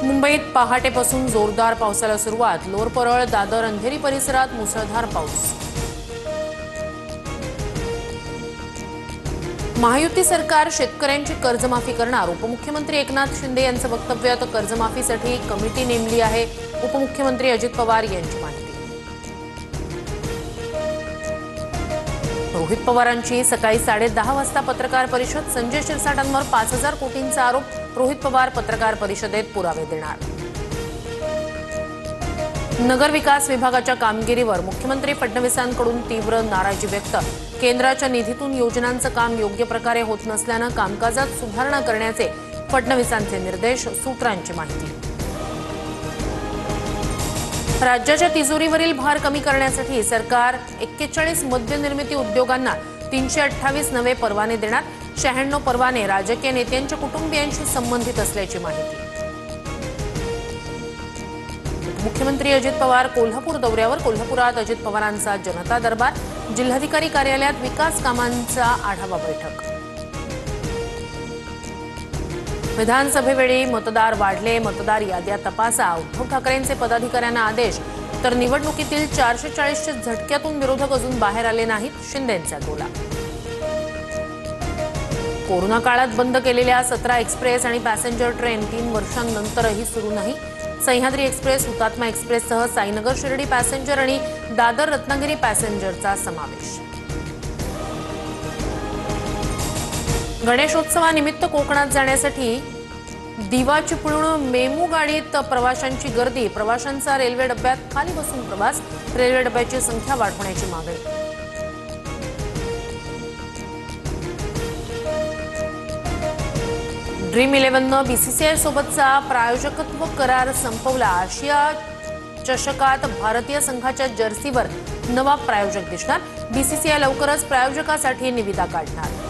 मुंबईत पहाटेपासून जोरदार पावसाला सुरुवात. लोअर परळ, दादर, अंधेरी परिसरात मुसळधार पाऊस. महायुती सरकार शेतकऱ्यांची कर्जमाफी करणार. उपमुख्यमंत्री एकनाथ शिंदे यांचं वक्तव्य. तर कर्जमाफीसाठी कमिटी नेमली आहे. उपमुख्यमंत्री अजित पवार यांची माहिती. रोहित पवारांची सकाळी 10:30 वाजता पत्रकार परिषद. संजय शिरसाटांवर 5,000 कोटींचा आरोप. रोहित पवार पत्रकार परिषदेत पुरावे देणार. नगर विकास विभागाच्या कामगिरीवर मुख्यमंत्री फडणवीसांकडून तीव्र नाराजी व्यक्त. केंद्राच्या निधीतून योजनांचं काम योग्य प्रकारे होत नसल्यानं कामकाजात सुधारणा करण्याचे फडणवीसांचे निर्देश. सूत्रांची माहिती. राज्याच्या तिजोरीवरील भार कमी करण्यासाठी सरकार 41 मद्यनिर्मिती उद्योगांना 328 नवे परवाने देणार. 96 परवाने राजकीय नेत्यांच्या कुटुंबियांशी संबंधित असल्याची माहिती. मुख्यमंत्री अजित पवार कोल्हापूर दौऱ्यावर. कोल्हापुरात अजित पवारांचा जनता दरबार. जिल्हाधिकारी कार्यालयात विकास कामांचा आढावा बैठक. विधानसभेवेळी मतदार वाढले. मतदार याद्या तपासा. उद्धव ठाकरेंचे पदाधिकाऱ्यांना आदेश. तर निवडणुकीतील 440च्या झटक्यातून विरोधक अजून बाहेर आले नाहीत. शिंदेंचा टोला. कोरोना काळात बंद केलेल्या 17 एक्सप्रेस आणि पॅसेंजर ट्रेन 3 वर्षांनंतरही सुरू नाही. सह्याद्री एक्सप्रेस, हुतात्मा एक्सप्रेससह साईनगर शिर्डी पॅसेंजर आणि दादर रत्नागिरी पॅसेंजरचा समावेश. गणेशोत्सवानिमित्त कोकणात जाण्यासाठी दिवा चिपळूण मेमू गाडीत प्रवाशांची गर्दी. प्रवाशांचा रेल्वे डब्यात खाली बसून प्रवास. रेल्वे डब्याची संख्या वाढवण्याची मागणी. ड्रीम 11नं बीसीसीआय सोबतचा प्रायोजकत्व करार संपवला. आशिया चषकात भारतीय संघाच्या जर्सीवर नवा प्रायोजक दिसणार. बीसीसीआय लवकरच प्रायोजकासाठी निविदा काढणार.